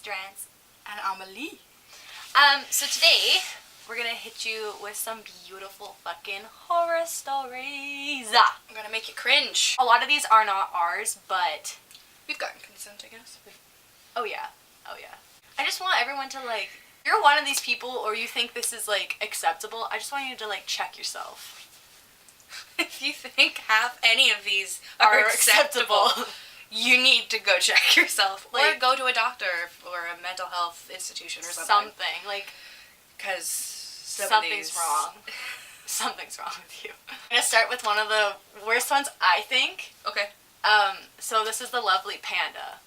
Darianne. And Emilee. So today, we're gonna hit you with some beautiful fucking horror stories. I'm gonna make you cringe. A lot of these are not ours, but... We've gotten consent, I guess. Oh yeah. Oh yeah. I just want everyone to, like... If you're one of these people, or you think this is, like, acceptable, I just want you to, like, check yourself. If you think any of these are acceptable, you need to go check yourself. Like, or go to a doctor or a mental health institution or something. Something. Like... Because something's wrong. Something's wrong with you. I'm gonna start with one of the worst ones, I think. Okay. So this is the lovely Panda.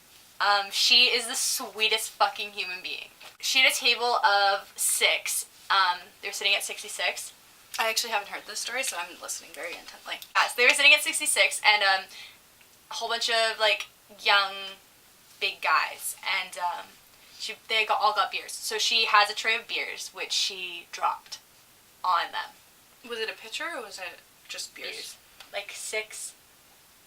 She is the sweetest fucking human being. She had a table of 6. They were sitting at 66. I actually haven't heard this story, so I'm listening very intently. So they were sitting at 66, and a whole bunch of, like, young, big guys. And they all got beers. So she has a tray of beers, which she dropped on them. Was it a pitcher or was it just beers? Like 6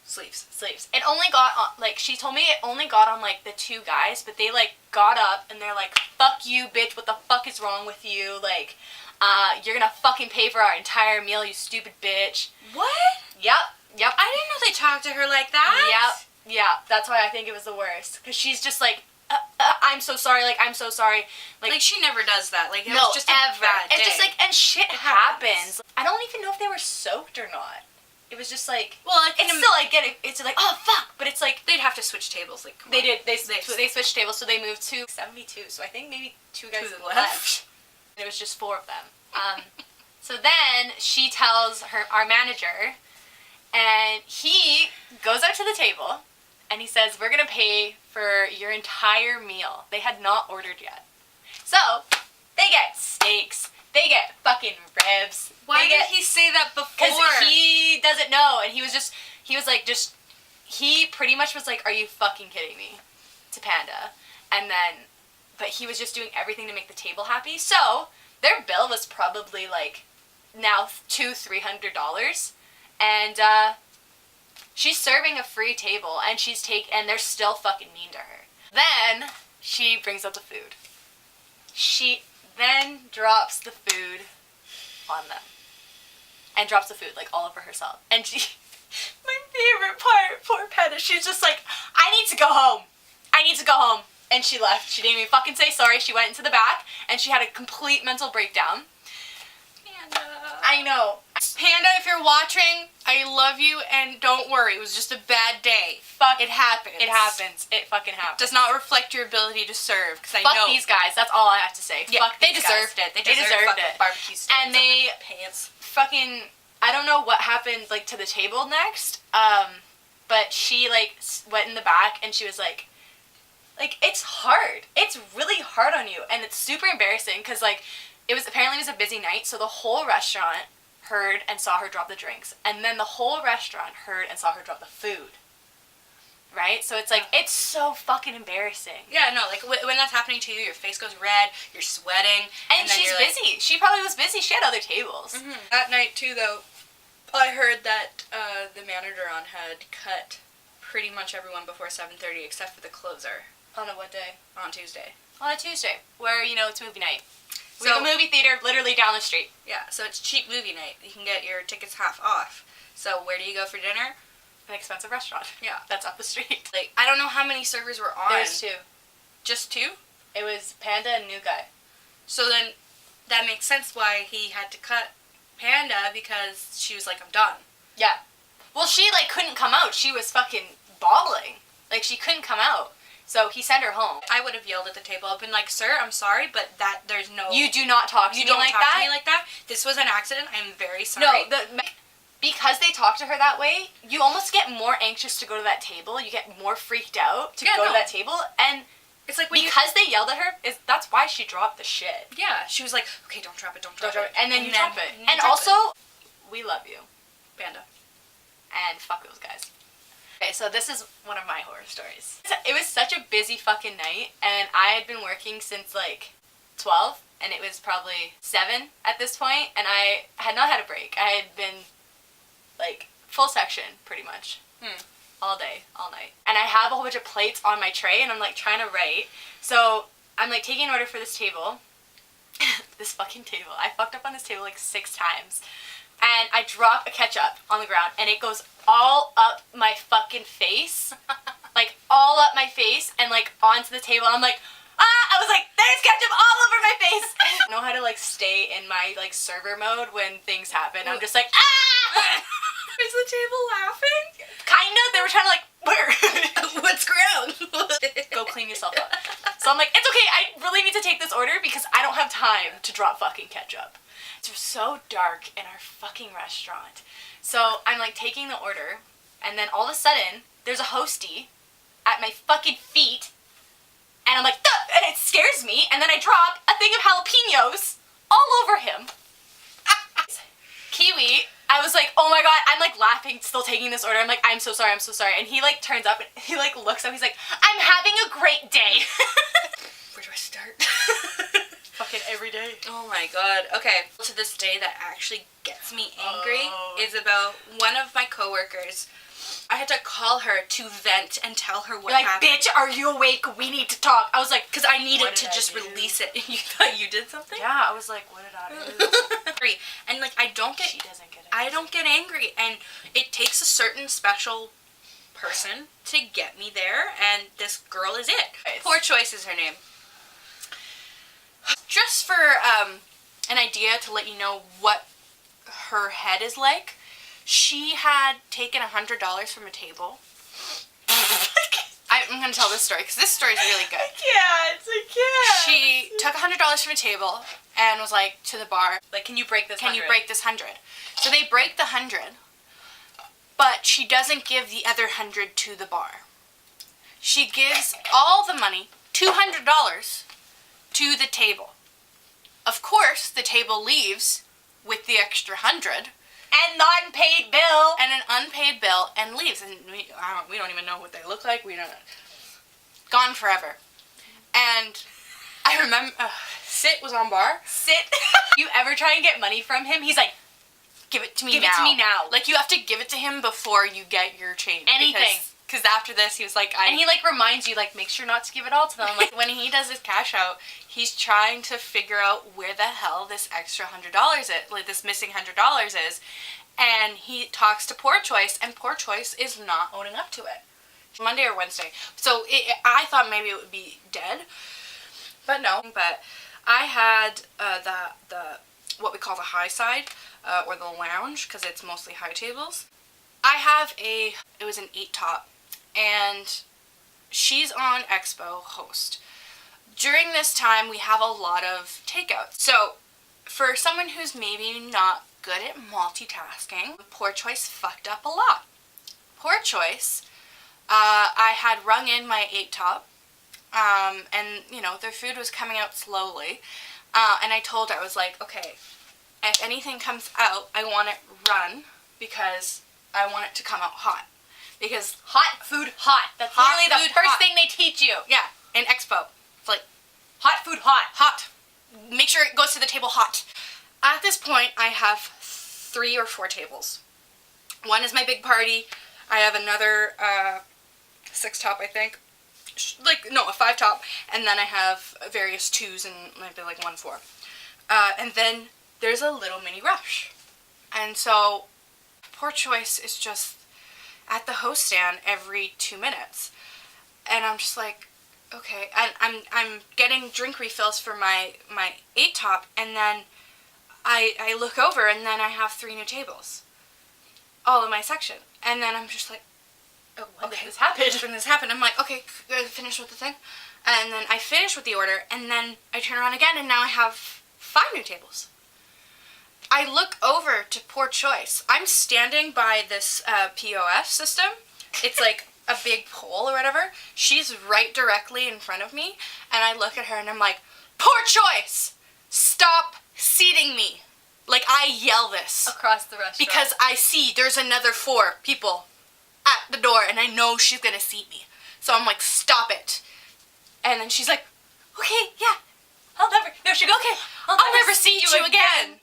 Sleeves. It only got on, like, she told me it only got on, like, the 2 guys, but they, like, got up and they're like, fuck you, bitch, what the fuck is wrong with you? Like, you're gonna fucking pay for our entire meal, you stupid bitch. What? Yep. I didn't know they talked to her like that. Yep. That's why I think it was the worst. Because she's just like, I'm so sorry, like, I'm so sorry. Like she never does that. Like, it no, was just a ever. bad day. It's just like, and shit happens. I don't even know if they were soaked or not. It was just like, well, it's still, I get it. It's like, oh, fuck. But it's like, they'd have to switch tables. Like, they did. They switched tables, so they moved to 72. So I think maybe 2 guys left. It was just 4 of them. So then she tells our manager, and he goes out to the table, and he says, we're going to pay for your entire meal. They had not ordered yet. So, they get steaks. They get fucking ribs. Why did he say that before? Because he doesn't know, and he pretty much was like, are you fucking kidding me? To Panda. And then, but he was just doing everything to make the table happy. So, their bill was probably like, now $200-300. And, she's serving a free table, and and they're still fucking mean to her. Then, she brings out the food. She then drops the food on them. And drops the food, like, all over herself. And she... My favorite part, poor Panda, she's just like, I need to go home. I need to go home. And she left. She didn't even fucking say sorry. She went into the back, and she had a complete mental breakdown. Panda. I know. Panda, if you're watching, I love you, and don't worry, it was just a bad day. Fuck. It happens. It happens. It fucking happens. Does not reflect your ability to serve, because I Fuck know. these guys. That's all I have to say. Yeah, Fuck they these deserved guys. it. They deserved it. Barbecue steak and they pants. Fucking, I don't know what happened, like, to the table next, but she, like, went in the back, and she was like, it's hard. It's really hard on you, and it's super embarrassing, because, like, apparently it was a busy night, so the whole restaurant heard and saw her drop the drinks, and then the whole restaurant heard and saw her drop the food. Right? So it's like, it's so fucking embarrassing. Yeah, no, like, when that's happening to you, your face goes red, you're sweating. And she's busy. She probably was busy. She had other tables. Mm-hmm. That night, too, though, I heard that the manager had cut pretty much everyone before 7:30 except for the closer. On a what day? On Tuesday. On a Tuesday, where, you know, it's movie night. We So, have a movie theater literally down the street. Yeah, so it's cheap movie night. You can get your tickets half off. So where do you go for dinner? An expensive restaurant. Yeah. That's up the street. Like, I don't know how many servers were on. There's 2. Just 2? It was Panda and New Guy. So then, that makes sense why he had to cut Panda, because she was like, I'm done. Yeah. Well, she, like, couldn't come out. She was fucking bawling. Like, she couldn't come out. So he sent her home. I would have yelled at the table. I've been like, sir, I'm sorry, but there's no... You do not talk to me like that. You don't talk to me like that. This was an accident. I'm very sorry. No, because they talk to her that way, you almost get more anxious to go to that table. You get more freaked out to go to that table. And it's like when because they yelled at her, that's why she dropped the shit. Yeah, she was like, okay, don't drop it. And then you drop it. And also, we love you. Panda. And fuck those guys. Okay, so this is one of my horror stories. It was such a busy fucking night, and I had been working since, like, 12, and it was probably 7 at this point, and I had not had a break. I had been, like, full section, pretty much. all day, all night. And I have a whole bunch of plates on my tray, and I'm like trying to write. So I'm like taking an order for this table. This fucking table. I fucked up on this table like 6 times. And I drop a ketchup on the ground, and it goes all up my fucking face. Like, all up my face, and like onto the table. I'm like, ah! I was like, there's ketchup all over my face! I don't know how to like stay in my like server mode when things happen. I'm just like, ah! Is the table laughing? Kind of. They were trying to like, where? What's ground? Go clean yourself up. So I'm like, it's okay, I really need to take this order because I don't have time to drop fucking ketchup. It's so dark in our fucking restaurant. So I'm like taking the order, and then all of a sudden, there's a hostie at my fucking feet, and I'm like, duh! And it scares me, and then I drop a thing of jalapenos all over him. Kiwi, I was like, oh my god, I'm like laughing, still taking this order. I'm like, I'm so sorry. And he like turns up, and he like looks up, he's like, I'm having a great day. Where do I start? Fucking every day. Oh my god. Okay. To this day that actually gets me angry is about one of my coworkers. I had to call her to vent and tell her what happened. Bitch, are you awake? We need to talk. I was like, because I needed to just release it. You thought you did something? Yeah, I was like, what did I do? And like, She doesn't get it. I don't get angry, and it takes a certain special person to get me there, and this girl is it. Poor Choice is her name. Just for an idea to let you know what her head is like, she had taken $100 from a table. I'm going to tell this story because this story is really good. I can't. She took $100 from a table and was like to the bar, like, can you break this 100? Can you break this 100? So they break the 100, but she doesn't give the other 100 to the bar. She gives all the money, $200, to the table. Of course, the table leaves with the extra 100. And the unpaid bill. And an unpaid bill, and leaves. And we don't even know what they look like. We don't know. Gone forever. And I remember, Sit was on bar. Sit. You ever try and get money from him? He's like, give it to me give now. Give it to me now. Like, you have to give it to him before you get your change. Anything. Because after this, he was like, and he like reminds you, like, make sure not to give it all to them. Like, when he does his cash out, he's trying to figure out where the hell this extra $100 is, like this missing $100 is, and he talks to Poor Choice, and Poor Choice is not owning up to it. Monday or Wednesday. So I thought maybe it would be dead, but no. But I had the what we call the high side, or the lounge, because it's mostly high tables. I have it was an 8-top. And she's on Expo host. During this time, we have a lot of takeouts. So, for someone who's maybe not good at multitasking, Poor Choice fucked up a lot. Poor Choice, I had rung in my 8-top, and, you know, their food was coming out slowly, and I told her, I was like, okay, if anything comes out, I want it run, because I want it to come out hot. Because hot food hot. That's hot literally the first thing they teach you. Yeah, in Expo. It's like, hot food hot. Hot. Make sure it goes to the table hot. At this point, I have 3 or 4 tables. One is my big party. I have another 6-top, I think. No, a 5-top. And then I have various 2s and maybe like 1 4. And then there's a little mini rush. And so, Poor Choice is just at the host stand every 2 minutes, and I'm just like, okay, and I'm getting drink refills for my 8-top, and then I look over, and then I have 3 new tables, all in my section, and then I'm just like, oh, when did this happen? I'm like, okay, finish with the thing, and then I finish with the order, and then I turn around again, and now I have 5 new tables. I look over to Poor Choice. I'm standing by this POS system. It's like a big pole or whatever. She's right directly in front of me, and I look at her and I'm like, Poor Choice! Stop seating me! Like, I yell this. Across the restaurant. Because I see there's another 4 people at the door, and I know she's gonna seat me. So I'm like, stop it. And then she's like, okay, yeah. She goes, okay, I'll never see you again.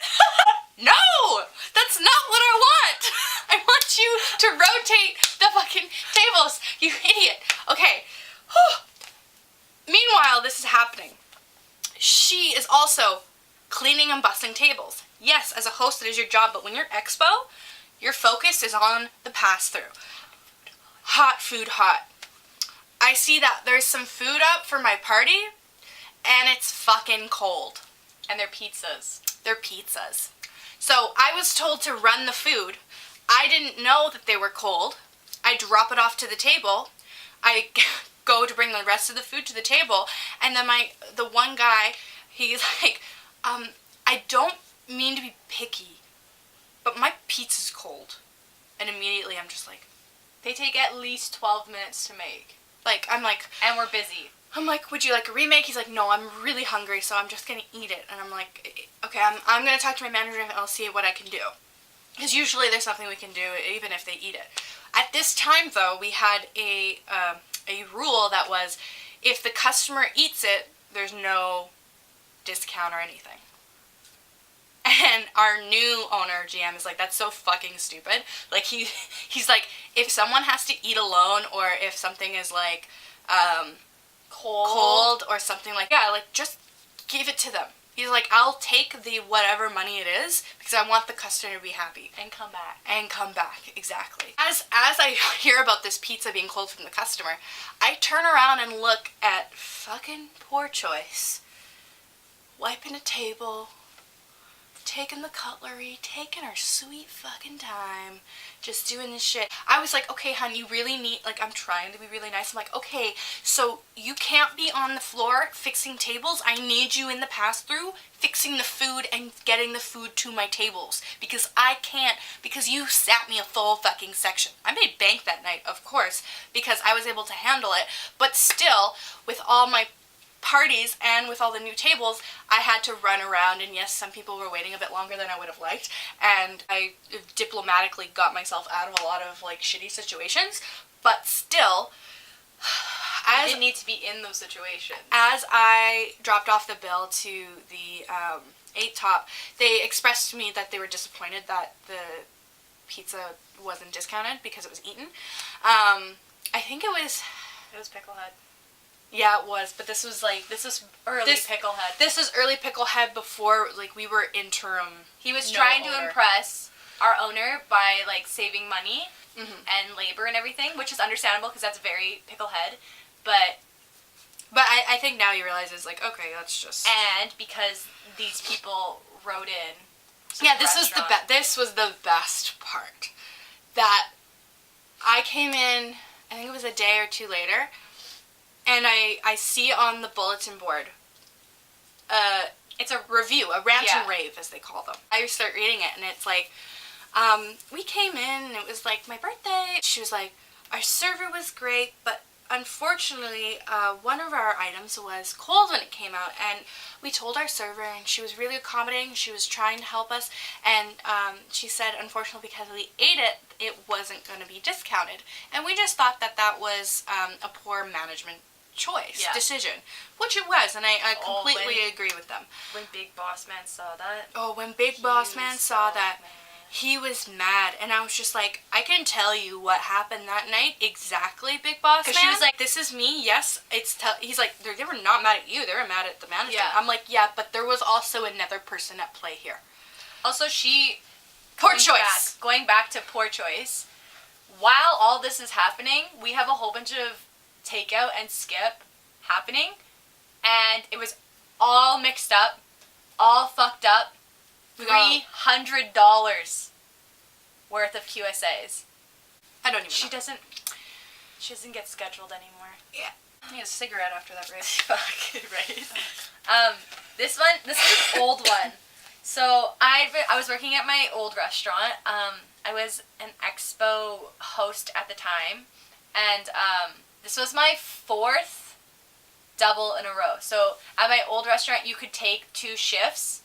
No! That's not what I want! I want told you to rotate the fucking tables, you idiot. Okay. Meanwhile, this is happening. She is also cleaning and bussing tables. Yes, as a host, it is your job, but when you're expo, your focus is on the pass-through. Hot food, hot. I see that there's some food up for my party, and it's fucking cold. And they're pizzas. They're pizzas. So I was told to run the food. I didn't know that they were cold. I drop it off to the table. I go to bring the rest of the food to the table, and then the one guy, he's like, I don't mean to be picky, but my pizza's cold. And immediately I'm just like, they take at least 12 minutes to make. I'm like, and we're busy. I'm like, would you like a remake? He's like, no, I'm really hungry, so I'm just gonna eat it. And I'm like, okay, I'm gonna talk to my manager and I'll see what I can do. Because usually there's something we can do even if they eat it. At this time, though, we had a rule that was, if the customer eats it, there's no discount or anything. And our new owner, GM, is like, that's so fucking stupid. Like, he's like, if someone has to eat alone, or if something is like, cold or something like that, like, just give it to them. He's like, I'll take the whatever money it is, because I want the customer to be happy. And come back. And come back, exactly. As I hear about this pizza being cold from the customer, I turn around and look at fucking Poor Choice, wiping a table, taking the cutlery, taking our sweet fucking time, just doing this shit. I was like, okay, hon, you really need, like, I'm trying to be really nice. I'm like, okay, so you can't be on the floor fixing tables. I need you in the pass-through fixing the food and getting the food to my tables, because I can't, because you sat me a full fucking section. I made bank that night, of course, because I was able to handle it, but still, with all my parties and with all the new tables, I had to run around, and yes, some people were waiting a bit longer than I would have liked, and I diplomatically got myself out of a lot of like shitty situations, but still, I didn't need to be in those situations. As I dropped off the bill to the 8-top, they expressed to me that they were disappointed that the pizza wasn't discounted because it was eaten. I think it was Picklehead. Yeah, it was, but this was early Picklehead. This was early Picklehead before, like, we were interim. He was trying to impress our owner by, like, saving money and labor and everything, which is understandable because that's very Picklehead, but I think now he realizes, like, okay, let's just... And because these people wrote in... Yeah, this was the best part. That I came in, I think it was a day or two later, and I see on the bulletin board, it's a review, a rant and rave, as they call them. I start reading it, and it's like, we came in, and it was like my birthday. She was like, our server was great, but unfortunately, one of our items was cold when it came out, and we told our server, and she was really accommodating. She was trying to help us, and she said, unfortunately, because we ate it, it wasn't going to be discounted. And we just thought that that was a poor management decision, which it was, and I completely agree with them. When Big Boss Man saw that. Oh, when Big Boss Man saw that, he was mad, and I was just like, I can tell you what happened that night exactly, Big Boss Man. Because she was like, this is me, yes, he's like, they were not mad at you, they were mad at the management. Yeah. I'm like, yeah, but there was also another person at play here. Also, Poor Choice. Going back to Poor Choice, while all this is happening, we have a whole bunch of takeout and skip happening, and it was all mixed up, all fucked up. $300 worth of QSAs. I don't even know. She doesn't get scheduled anymore. Yeah. I need a cigarette after that, right? Fuck, right. This is an old one. So I was working at my old restaurant. I was an expo host at the time, and this was my 4th double in a row. So at my old restaurant, you could take 2 shifts,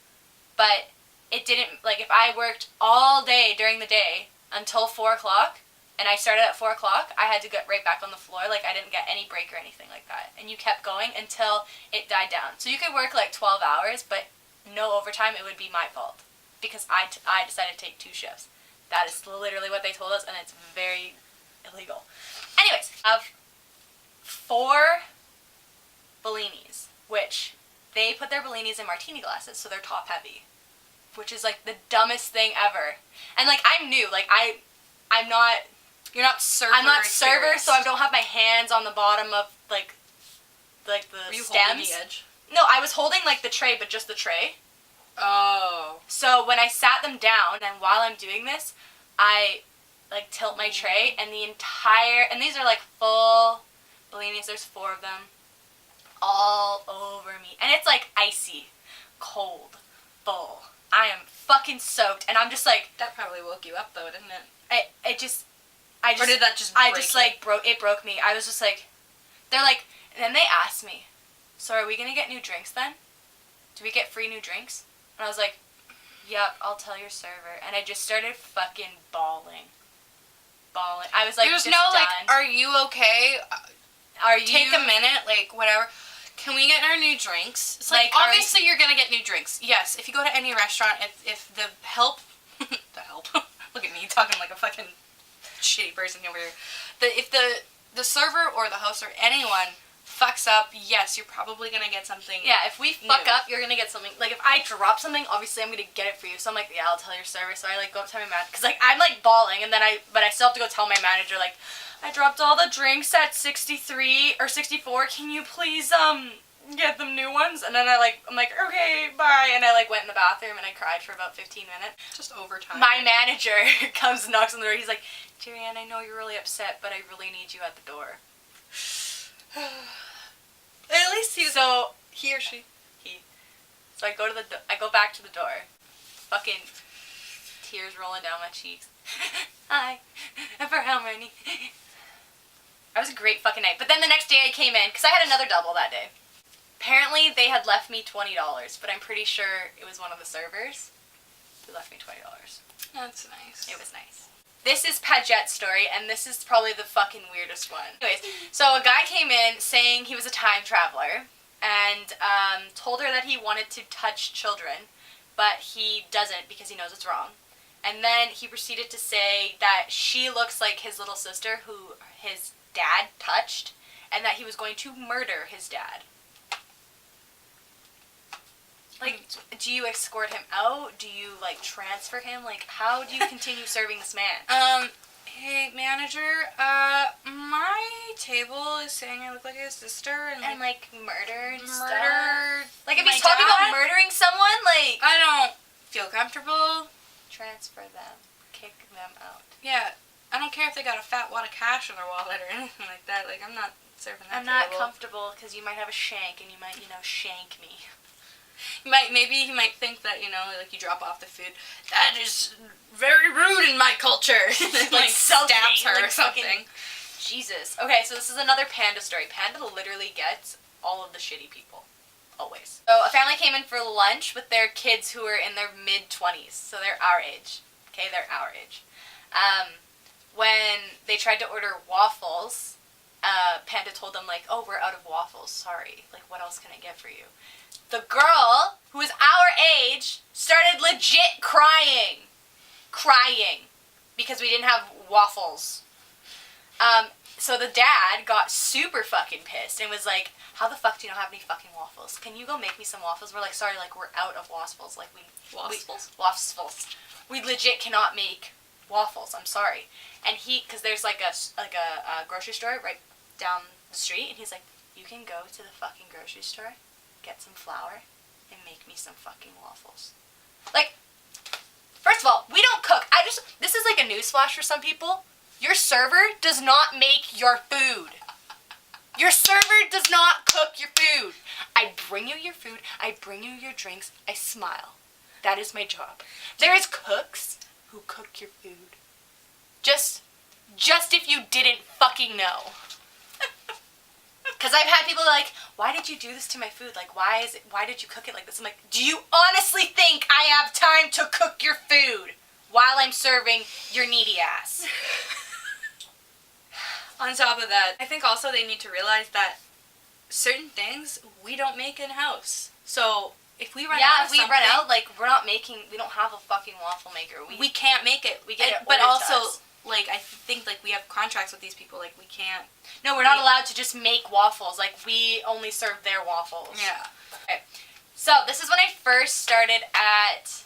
but it didn't, like, if I worked all day during the day until 4 o'clock, and I started at 4 o'clock, I had to get right back on the floor. Like, I didn't get any break or anything like that. And you kept going until it died down. So you could work, like, 12 hours, but no overtime. It would be my fault because I decided to take 2 shifts. That is literally what they told us, and it's very illegal. Anyways, I have 4 Bellinis, which they put their Bellinis in martini glasses, so they're top heavy, which is like the dumbest thing ever. And like I'm new, like I'm not. You're not server. I'm not server, so I don't have my hands on the bottom of like the Were you stems. holding the edge? No, I was holding like the tray, but just the tray. Oh. So when I sat them down, and while I'm doing this, I like tilt my tray, and the entire, and these are like full Bellinis, there's 4 of them, all over me. And it's like icy, cold, full. I am fucking soaked, and I'm just like. That probably woke you up though, didn't it? I just. Or did that just break it broke me. I was just like, they're like, and then they asked me, so are we going to get new drinks then? Do we get free new drinks? And I was like, yep, I'll tell your server. And I just started fucking bawling. I was like, there's just no, done. like, are you okay? Are you... Take a minute, like, whatever. Can we get our new drinks? It's like obviously you're going to get new drinks. Yes, if you go to any restaurant, if the help... the help? Look at me talking like a fucking shitty person over here. If the server or the host or anyone fucks up, yes, you're probably gonna get something. Yeah, if we fuck new. up, you're gonna get something. Like if I drop something, obviously I'm gonna get it for you. So I'm like, yeah, I'll tell your server. So I like go up to my manager, cause like I'm like bawling, and then I still have to go tell my manager like, I dropped all the drinks at 63 or 64. Can you please get them new ones? And then I'm like, okay, bye. And I like went in the bathroom and I cried for about 15 minutes. Just overtime. My manager comes and knocks on the door. He's like, Darianne, I know you're really upset, but I really need you at the door. At least he or she. So I go back to the door. Fucking tears rolling down my cheeks. Hi. For how many? It was a great fucking night. But then the next day I came in, because I had another double that day. Apparently they had left me $20, but I'm pretty sure it was one of the servers who left me $20. That's nice. It was nice. This is Pagette's story, and this is probably the fucking weirdest one. Anyways, so a guy came in saying he was a time traveler, and told her that he wanted to touch children, but he doesn't because he knows it's wrong. And then he proceeded to say that she looks like his little sister who his dad touched, and that he was going to murder his dad. Like, do you escort him out? Do you, like, transfer him? Like, how do you continue serving this man? Hey, manager, my table is saying I look like his sister and like, murder and stuff. Like, if my he's talking dad? about murdering someone, like... I don't feel comfortable. Transfer them. Kick them out. Yeah, I don't care if they got a fat wad of cash in their wallet or anything like that. Like, I'm not serving that I'm not table. comfortable because you might have a shank and you might, shank me. Maybe he might think that, like you drop off the food. That is very rude in my culture. like stabs her like or something. Jesus. Okay, so this is another Panda story. Panda literally gets all of the shitty people. Always. So a family came in for lunch with their kids who were in their mid-20s. So they're our age. Okay, they're our age. When they tried to order waffles, Panda told them, like, oh, we're out of waffles. Sorry. Like, what else can I get for you? The girl, who is our age, started legit crying. Crying. Because we didn't have waffles. So the dad got super fucking pissed and was like, how the fuck do you not have any fucking waffles? Can you go make me some waffles? We're like, sorry, like, we're out of waffles. Like, waffles. We legit cannot make waffles. I'm sorry. And because there's like a grocery store right down the street, and he's like, you can go to the fucking grocery store, get some flour, and make me some fucking waffles. Like, first of all, we don't cook. This is like a newsflash for some people. Your server does not make your food. Your server does not cook your food. I bring you your food. I bring you your drinks. I smile. That is my job. There is cooks who cook your food. Just if you didn't fucking know. Because I've had people like, why did you do this to my food? Like, why did you cook it like this? I'm like, do you honestly think I have time to cook your food while I'm serving your needy ass? On top of that, I think also they need to realize that certain things we don't make in-house. So if we run out of something... Yeah, if we run out, like, we don't have a fucking waffle maker. We can't make it. We get it but ordered to also, us. like, I think, like, we have contracts with these people. Like, we can't... No, we're not allowed to just make waffles. Like, we only serve their waffles. Yeah. Okay. So, this is when I first started at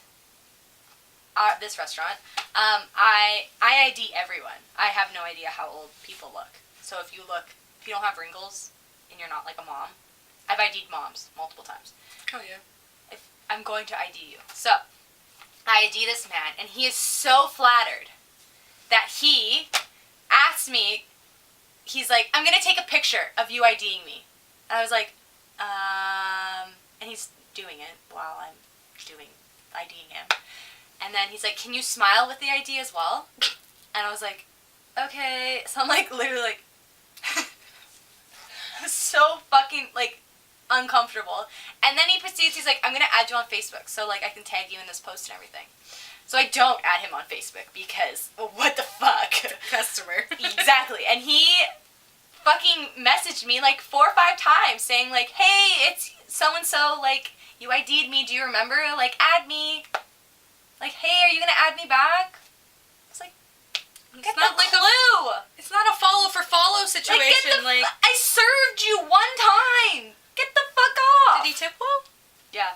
this restaurant. I ID everyone. I have no idea how old people look. So, if you don't have wrinkles and you're not, like, a mom, I've ID'd moms multiple times. Oh, yeah. I'm going to ID you. So, I ID this man, and he is so flattered that he asked me, he's like, I'm going to take a picture of you IDing me. And I was like, and he's doing it while I'm IDing him. And then he's like, can you smile with the ID as well? And I was like, okay. So I'm like, literally like, so fucking, like, uncomfortable. And then he proceeds, he's like, I'm going to add you on Facebook so, like, I can tag you in this post and everything. So I don't add him on Facebook because, what the fuck? Customer. Exactly. And he fucking messaged me, like, 4 or 5 times saying, like, hey, it's so-and-so, like, you ID'd me, do you remember? Like, add me. Like, hey, are you going to add me back? I was like, get the clue. It's not a follow-for-follow situation. Like, I served you 1 time. Get the fuck off. Did he tip well? Yeah.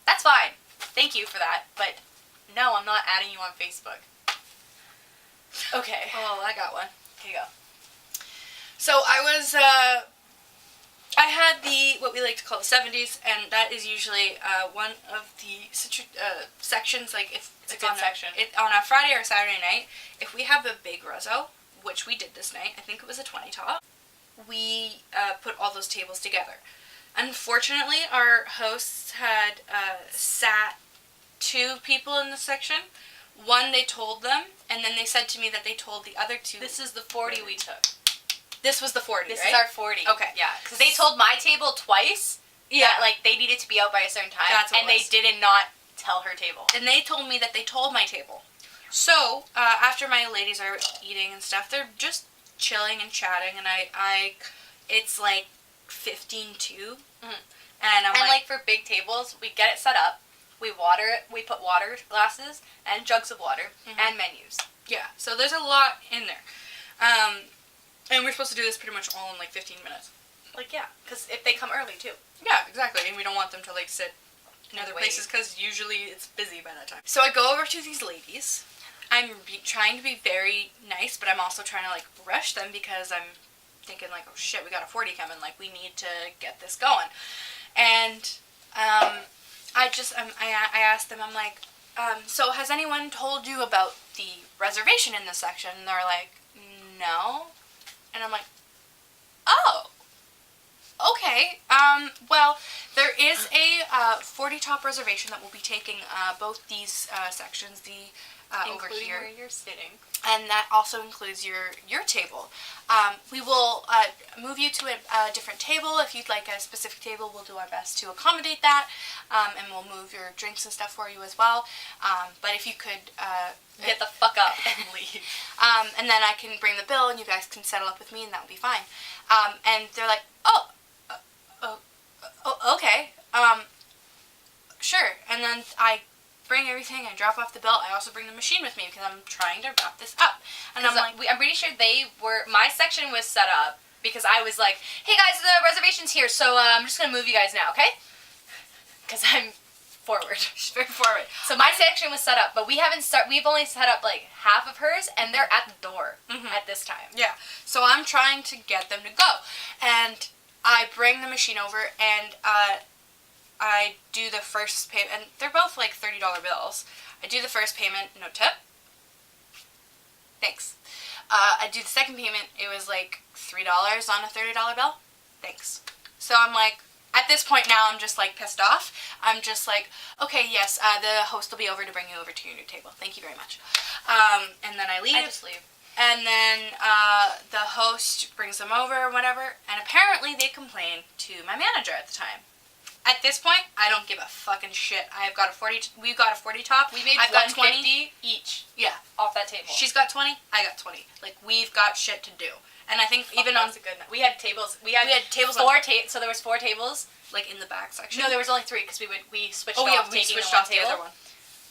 That's fine. Thank you for that. But no, I'm not adding you on Facebook. Okay. Oh, I got one. Here you go. So I had what we like to call the 70s, and that is usually one of the sections, like if it's a good section. On a Friday or Saturday night, if we have a big rezo, which we did this night, I think it was a 20 top, we put all those tables together. Unfortunately, our hosts had sat 2 people in the section. One, they told them, and then they said to me that they told the other 2. This is the 40 we took. This was the 40, This right? is our 40. Okay. Yeah, because they told my table twice that, like, they needed to be out by a certain time, That's what and they did not tell her table. And they told me that they told my table. So, after my ladies are eating and stuff, they're just chilling and chatting, and it's like 15-2, and I'm like, for big tables, we get it set up, we put water glasses, and jugs of water, and menus. Yeah, so there's a lot in there. And we're supposed to do this pretty much all in, like, 15 minutes. Like, yeah, because if they come early, too. Yeah, exactly, and we don't want them to, like, sit in other places, because usually it's busy by that time. So I go over to these ladies. I'm trying to be very nice, but I'm also trying to, like, rush them, because I'm thinking, like, oh shit, we got a 40 coming, like, we need to get this going. And I asked them, I'm like, so has anyone told you about the reservation in this section? And they're like, no. And I'm like, oh, okay. Well, there is a 40 top reservation that will be taking both these sections, over Including here. where you're sitting. And that also includes your table. We will move you to a different table. If you'd like a specific table, we'll do our best to accommodate that. And we'll move your drinks and stuff for you as well. But if you could... get the fuck up and leave. And then I can bring the bill and you guys can settle up with me and that would be fine. And they're like, okay. Sure. And then I bring everything, I drop off the bill. I also bring the machine with me because I'm trying to wrap this up. And I'm like, I'm pretty sure my section was set up because I was like, hey guys, the reservation's here, so I'm just going to move you guys now, okay? Because I'm forward. very forward. So my section was set up, but we've only set up like half of hers, and they're at the door at this time. Yeah. So I'm trying to get them to go. And I bring the machine over, and I do the first payment, and they're both like $30 bills. I do the first payment, no tip. Thanks. I do the second payment, it was like $3 on a $30 bill. Thanks. So I'm like, at this point now, I'm just like pissed off. I'm just like, okay, yes, the host will be over to bring you over to your new table. Thank you very much. And then I leave. I just leave. And then the host brings them over or whatever, and apparently they complain to my manager at the time. At this point, I don't give a fucking shit. I've got a 40. We've got a 40 top. We made I've got 150 each. Yeah, off that table. She's got 20. I got 20. Like, we've got shit to do. And I think even on a good night. We had tables. We had tables. So there was 4 tables. Like in the back section. No, there was only 3 because we switched. Oh yeah, off we taking switched the off the table. other one.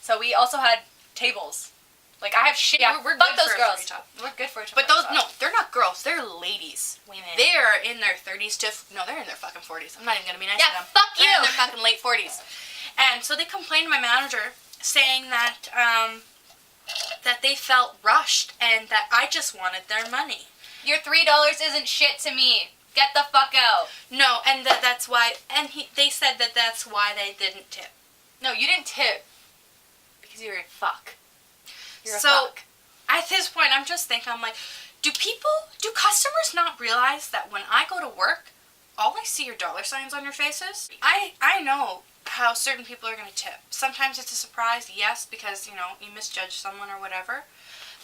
So we also had tables. Like I have shit. Yeah, we're fuck good those for a girls. 40 top. We're good for a 40 But those top. they're not girls. They're ladies. Women. They're in their 30s to they're in their fucking 40s. I'm not even gonna be nice to them. Fuck you. They're in their fucking late 40s. And so they complained to my manager, saying that that they felt rushed and that I just wanted their money. Your $3 isn't shit to me. Get the fuck out. No, and that's why. And they said that that's why they didn't tip. No, you didn't tip because you're a fuck. You're a So fuck. at this point, I'm just thinking, I'm like, do customers not realize that when I go to work, all I see are dollar signs on your faces? I know how certain people are going to tip. Sometimes it's a surprise, yes, because, you misjudge someone or whatever.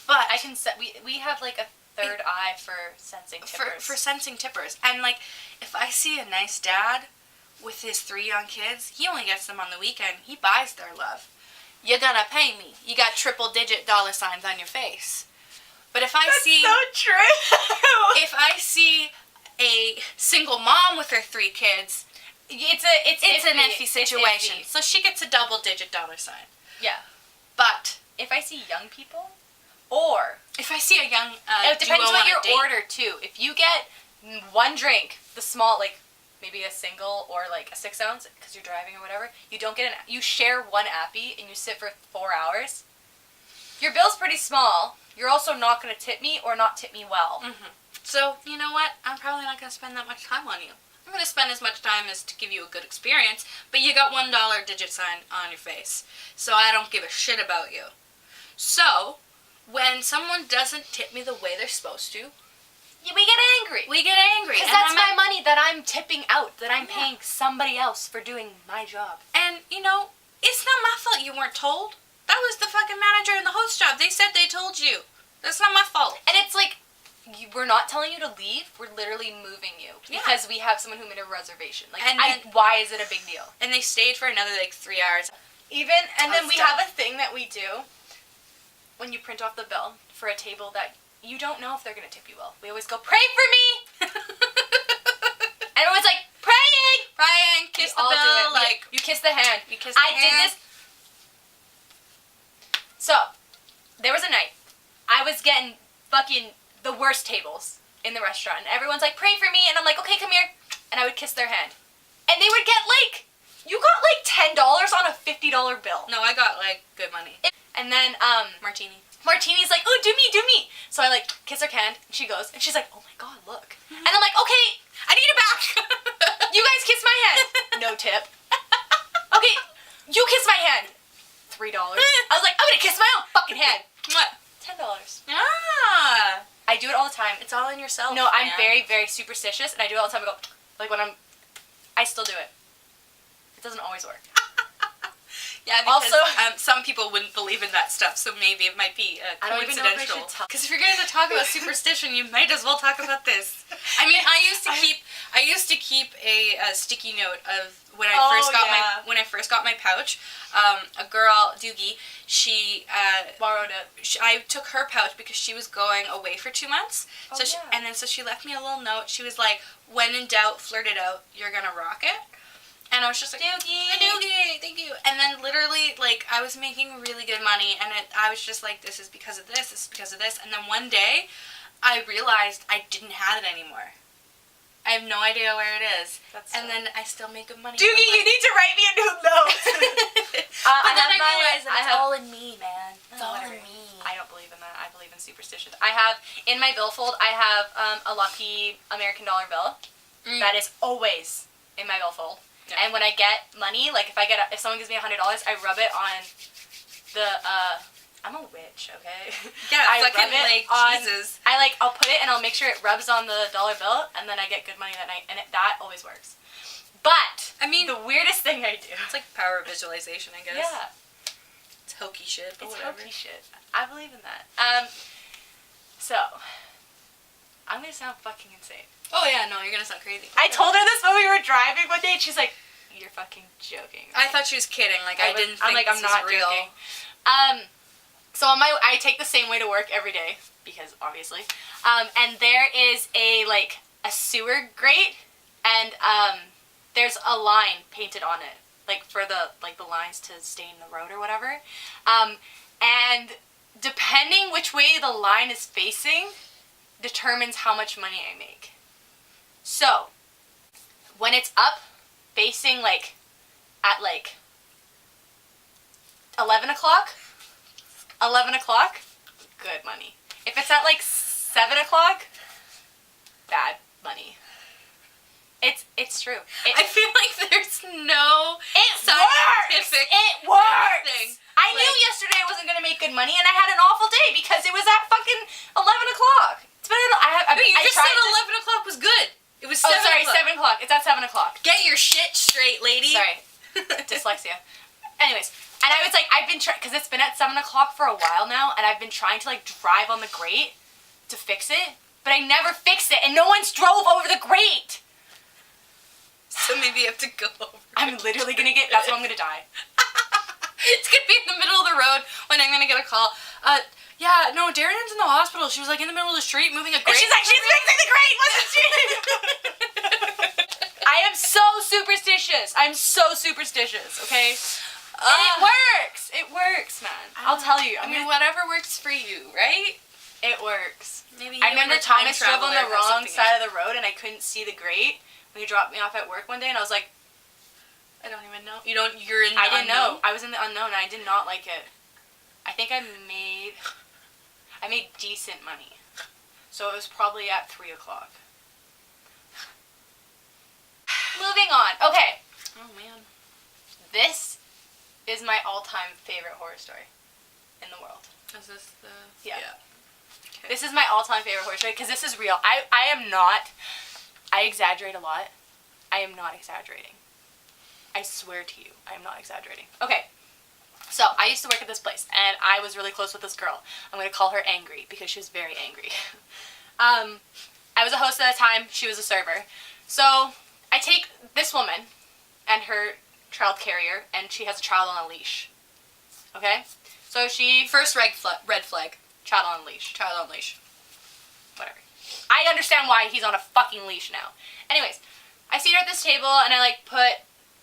But I can set. We have like a third eye for sensing tippers. For sensing tippers. And, like, if I see a nice dad with his 3 young kids, he only gets them on the weekend. He buys their love. You're gonna pay me. You got triple-digit dollar signs on your face. But if I see... so true. If I see a single mom with her 3 kids, it's an iffy situation. So she gets a double-digit dollar sign. Yeah. But if I see young people, or if I see a young it depends duo what on a your date, order too. If you get 1 drink, the small, like maybe a single or like a 6 ounce because you're driving or whatever, you don't get you share 1 appy and you sit for 4 hours. Your bill's pretty small. You're also not going to tip me or not tip me well. Mm-hmm. So, you know what? I'm probably not going to spend that much time on you. I'm going to spend as much time as to give you a good experience, but you got $1 digit sign on your face. So I don't give a shit about you. So, when someone doesn't tip me the way they're supposed to, we get angry. Because Because that's my money that I'm tipping out, that I'm paying somebody else for doing my job. And, it's not my fault you weren't told. That was the fucking manager and the host job. They said they told you. That's not my fault. And it's like, we're not telling you to leave. We're literally moving you. Yeah. Because we have someone who made a reservation. Like, And then- why is it a big deal? And they stayed for another, 3 hours. And then we Stuff. have a thing that we do when you print off the bill for a table that you don't know if they're going to tip you well. We always go, pray for me! And everyone's like, praying! Ryan, kiss the all bill, do it. like... You kiss the hand. You kiss the I hand. did this. So, there was a night. I was getting fucking the worst tables in the restaurant. And everyone's like, pray for me. And I'm like, okay, come here. And I would kiss their hand. And they would get like, you got like $10 on a $50 bill. No, I got, good money. And then, Martini. Martini's like, oh, do me. So I like kiss her hand, and she goes, and she's like, oh my god, look. And I'm like, okay, I need it back! you guys kiss my hand. No tip. Okay, you kiss my hand. $3. I was like, I'm gonna kiss my own fucking hand. What? $10. Ah! I do it all the time. It's all in yourself, No, I'm man. very, very superstitious, and I do it all the time. I go, like when I still do it. It doesn't always work. Yeah, because Also, some people wouldn't believe in that stuff, so maybe it might be I don't even know if I coincidental. should tell. Because if you're going to talk about superstition, you might as well talk about this. I mean, I used to keep a sticky note of when I first got my pouch. A girl, Doogie, she Borrowed it. I took her pouch because she was going away for 2 months. Oh, yeah. So she left me a little note. She was like, "When in doubt, flirt it out. You're gonna rock it." And I was just like, Doogie, thank you. And then literally, I was making really good money, and I was just like, this is because of this is because of this. And then one day, I realized I didn't have it anymore. I have no idea where it is. Then I still make good money. Doogie, you need to write me a new note. But then I realized that it's all in me, man. It's all in me. I don't believe in that. I believe in superstitions. I have, in my billfold, I have a lucky American dollar bill. That is always in my billfold. Yeah. And when I get money, if someone gives me $100, I rub it on the, I'm a witch, okay? Yeah, I fucking, rub it on, Jesus. I'll put it and I'll make sure it rubs on the dollar bill, and then I get good money that night, and that always works. But, I mean, the weirdest thing I do. It's like power visualization, I guess. Yeah. It's hokey shit, but it's whatever. hokey shit. I believe in that. So, I'm gonna sound fucking insane. Oh yeah, no, you're gonna sound crazy. I told her this when we were driving one day, and she's like, You're fucking joking. I thought she was kidding. Like, I didn't think I'm this not was real. joking. So I take the same way to work every day, because obviously. And there is a sewer grate, and there's a line painted on it, like for the lines to stain the road or whatever. And depending which way the line is facing determines how much money I make. So, when it's up, facing at 11 o'clock, good money. If it's at 7 o'clock, bad money. It's true. I feel like there's no scientific It works! thing. I knew yesterday I wasn't going to make good money, and I had an awful day because it was at fucking 11 o'clock. It's been You just said 11 o'clock was good. It was 7 o'clock. 7 o'clock. It's at 7 o'clock. Get your shit straight, lady. Sorry. Dyslexia. Anyways, and I was I've been trying, because it's been at 7 o'clock for a while now, and I've been trying to drive on the grate to fix it, but I never fixed it, and no one's drove over the grate. So maybe you have to go over. I'm literally gonna that's when I'm gonna die. It's gonna be in the middle of the road when I'm gonna get a call. Yeah, no, Darianne's in the hospital. She was in the middle of the street moving a grate. And she's she's fixing the grate, wasn't she? I am so superstitious. I'm so superstitious, okay? And it works. It works, man. I'll tell you. I mean, whatever works for you, right? It works. Maybe I remember Thomas drove on the wrong side of the road, and I couldn't see the grate when he dropped me off at work one day, and I was like, I don't even know. You're in the I didn't unknown? know. I was in the unknown, and I did not like it. I think I made decent money. So it was probably at 3 o'clock. Moving on. Okay. Oh, man. This is my all-time favorite horror story in the world. Is this the... Yeah. Okay. This is my all-time favorite horror story, because this is real. I am not... I exaggerate a lot. I am not exaggerating. I swear to you, I am not exaggerating. Okay. So, I used to work at this place, and I was really close with this girl. I'm going to call her Angry, because she was very angry. I was a host at the time. She was a server. So, I take this woman and her child carrier, and she has a child on a leash. Okay? So, First red flag. child on a leash. Child on leash. Whatever. I understand why he's on a fucking leash now. Anyways, I see her at this table, and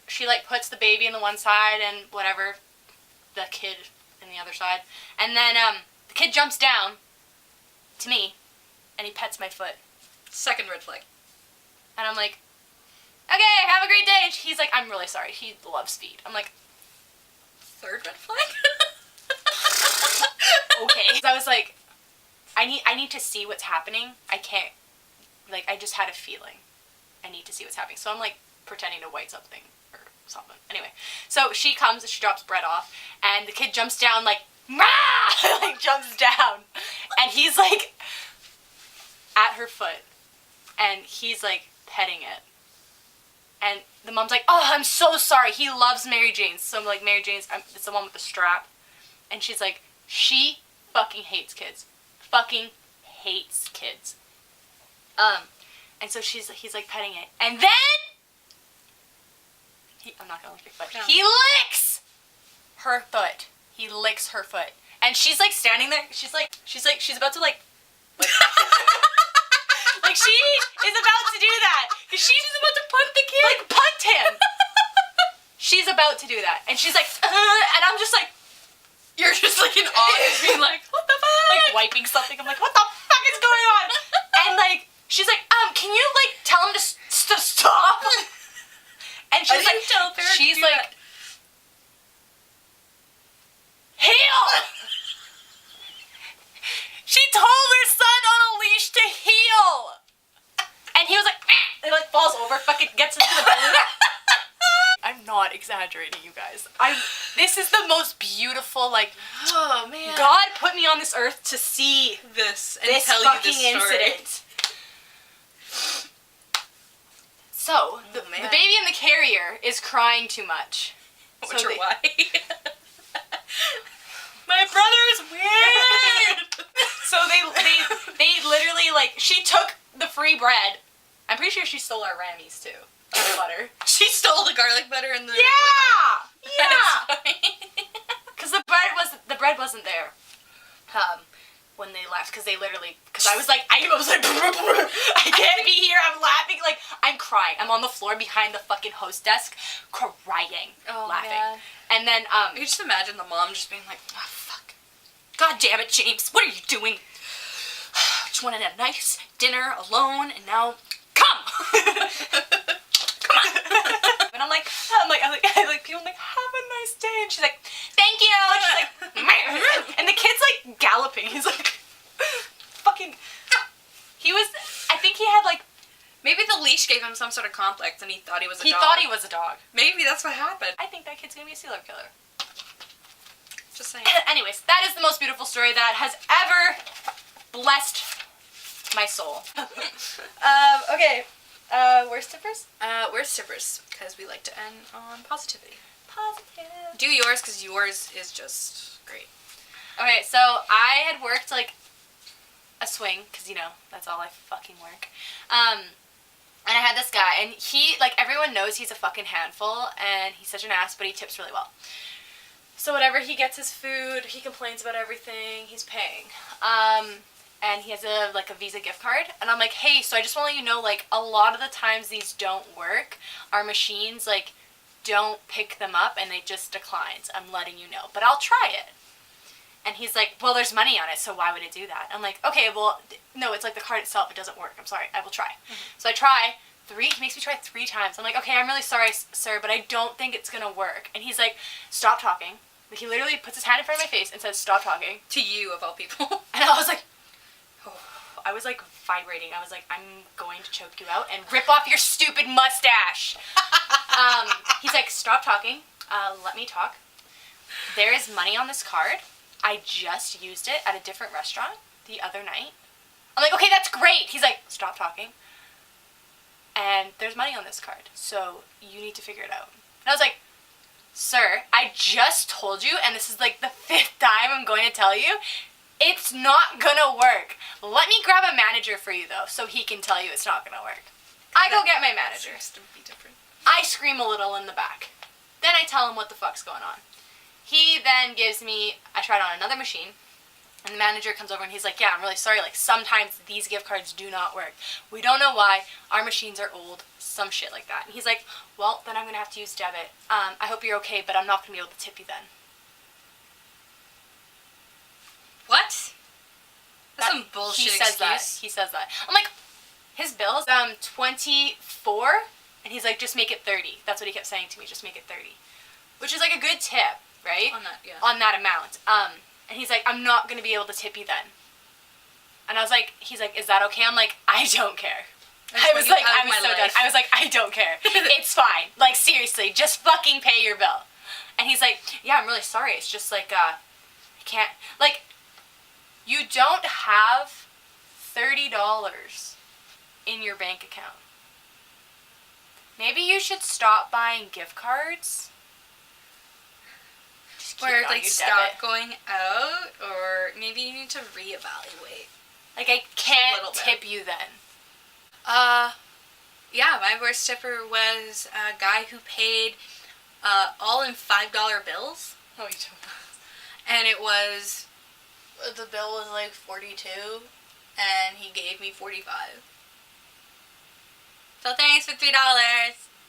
she puts the baby on the one side, and whatever, the kid in the other side. And then, the kid jumps down to me, and he pets my foot. Second red flag. And I'm like, okay, have a great day. And he's like, I'm really sorry. He loves feet. I'm like, Third red flag? okay. So I was like, I need to see what's happening. I can't, I just had a feeling. I need to see what's happening. So I'm pretending to wipe something or something. Anyway, so she comes and she drops bread off, and the kid jumps down Rah! Jumps down, and he's at her foot, and he's petting it, and the mom's like, oh, I'm so sorry. He loves Mary Jane's. So I'm like, Mary Jane's, it's the one with the strap, and she's like, she fucking hates kids. Fucking hates kids. And so he's petting it, and then I'm not gonna lick your foot. No. He licks her foot. He licks her foot, and she's standing there. She's about to she is about to do that. She's about to punt the kid. Punt him. She's about to do that, and she's and I'm just you're just in awe, being what the fuck? Wiping something. I'm what the fuck is going on? And she's can you tell him to stop? And she's she's heel. She told her son on a leash to heel, and he was it falls over, fucking gets into the balloon. I'm not exaggerating, you guys. This is the most beautiful, oh man, God put me on this earth to see this and tell you this story. Incident. So, the baby in the carrier is crying too much. Why? My brother's weird! So they literally, she took the free bread. I'm pretty sure she stole our Rammies, too. garlic butter. She stole the garlic butter and the... Yeah! Because the bread wasn't there. When they left, because I was like, I can't be here, I'm laughing, like, I'm crying. I'm on the floor behind the fucking host desk, crying, laughing. Man. And then, you just imagine the mom just being like, oh, fuck. God damn it, James, what are you doing? Just wanted a nice dinner alone, and now, come! Come on! And I'm like, people are like, have a nice day, and she's like, thank you, and she's like, and the kid's like galloping, he's like, fucking, I think he had like, maybe the leash gave him some sort of complex, and he thought he was a dog. He thought he was a dog. Maybe that's what happened. I think that kid's gonna be a serial killer. Just saying. Anyways, that is the most beautiful story that has ever blessed my soul. Okay. Worst tippers? Worst tippers, because we like to end on positivity. Positive. Do yours, because yours is just great. Okay, so I had worked, like, a swing, because, you know, that's all I fucking work. And I had this guy, and he, like, everyone knows he's a fucking handful, and he's such an ass, but he tips really well. So whenever he gets his food, he complains about everything, he's paying. And he has a Visa gift card, and I'm like, hey, so I just want to let you know, like, a lot of the times these don't work. Our machines, like, don't pick them up, and it just declines. I'm letting you know, but I'll try it. And he's like, well, there's money on it, so why would it do that? I'm like, okay, well, no, it's like the card itself, it doesn't work. I'm sorry, I will try. Mm-hmm. So I try he makes me try 3 times. I'm like, okay, I'm really sorry, sir, but I don't think it's gonna work. And he's like, stop talking. Like, he literally puts his hand in front of my face and says, stop talking. To you, of all people. And I was like, I was like vibrating. I was like, I'm going to choke you out and rip off your stupid mustache. He's like, stop talking. Let me talk. There is money on this card. I just used it at a different restaurant the other night. I'm like, okay, that's great. He's like, stop talking. And there's money on this card, so you need to figure it out. And I was like, sir, I just told you, and this is like the 5th time I'm going to tell you, it's not gonna work. Let me grab a manager for you, though, so he can tell you it's not gonna work. I go get my manager. To be different. I scream a little in the back. Then I tell him what the fuck's going on. He then gives me, I tried on another machine, and the manager comes over and he's like, yeah, I'm really sorry, like, sometimes these gift cards do not work. We don't know why. Our machines are old. Some shit like that. And he's like, well, then I'm gonna have to use debit. I hope you're okay, but I'm not gonna be able to tip you then. What? That's some bullshit excuse. He says that. I'm like, his bill's 24, and he's like, just make it 30. That's what he kept saying to me, just make it 30. Which is like a good tip, right? On that, yeah. On that amount. And he's like, I'm not going to be able to tip you then. And I was like, he's like, is that okay? I'm like, I don't care. I was so done. I was like, I don't care. It's fine. Like, seriously, just fucking pay your bill. And he's like, yeah, I'm really sorry. It's just like, I can't, like, you don't have $30 in your bank account. Maybe you should stop buying gift cards. Or like stop going out, or maybe you need to reevaluate. Like, I can't tip you then. Yeah, my worst tipper was a guy who paid all in $5 bills. Oh, you don't. And it was, the bill was like $42, and he gave me $45. So thanks for $3.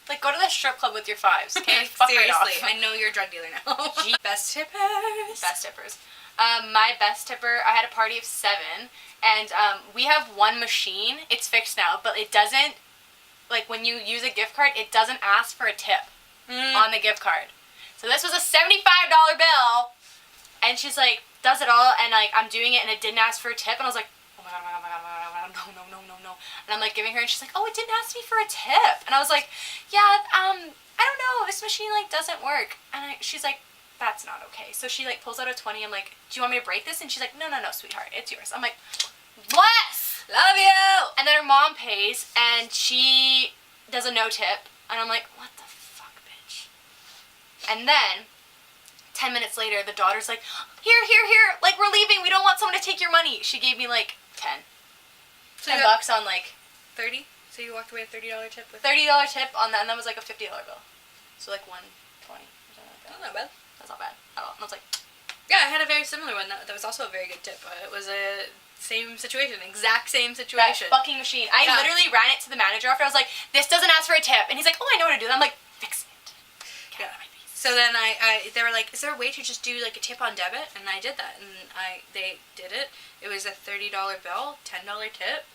Like, go to the strip club with your $5s, okay? Seriously, I know you're a drug dealer now. Best tippers. Best tippers. My best tipper, I had a party of 7, and we have one machine. It's fixed now, but it doesn't, like, when you use a gift card, it doesn't ask for a tip on the gift card. So this was a $75 bill, and she's like, does it all, and like, I'm doing it, and it didn't ask for a tip, and I was like, oh my god, no. And I'm like giving her, and she's like, oh, it didn't ask me for a tip. And I was like, yeah, I don't know, this machine like doesn't work. And she's like, that's not okay. So she like pulls out a 20. I'm like, do you want me to break this? And she's like, no, sweetheart, it's yours. I'm like, bless, love you. And then her mom pays, and she does a no tip, and I'm like, what the fuck, bitch. And then 10 minutes later, the daughter's like, here, like, we're leaving, we don't want someone to take your money. She gave me like 10. So $10 on like 30? So you walked away with $30 tip with $30 tip on that, and that was like a $50 bill. So like 120 or something like that. That's not bad. That's not bad at all. And I was like, yeah, I had a very similar one. That was also a very good tip. It was a same situation, exact same situation. that fucking machine. I literally ran it to the manager after. I was like, this doesn't ask for a tip. And he's like, oh, I know what to do. I'm like, fix it. Get out of my face. So then they were like, is there a way to just do like a tip on debit? And I did that, and they did it. It was a $30 bill, $10 tip,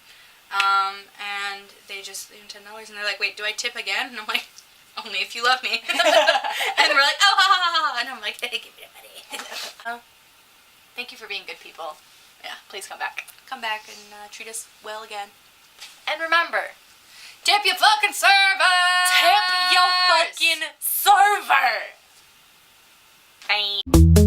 and they just $10, and they're like, wait, do I tip again? And I'm like, only if you love me. And we're like, oh, ha, ha, ha, ha. And I'm like, hey, give me the money. Thank you for being good people. Yeah. Please come back. Come back and treat us well again. And remember, tip your fucking server! tip your fucking server! Bye.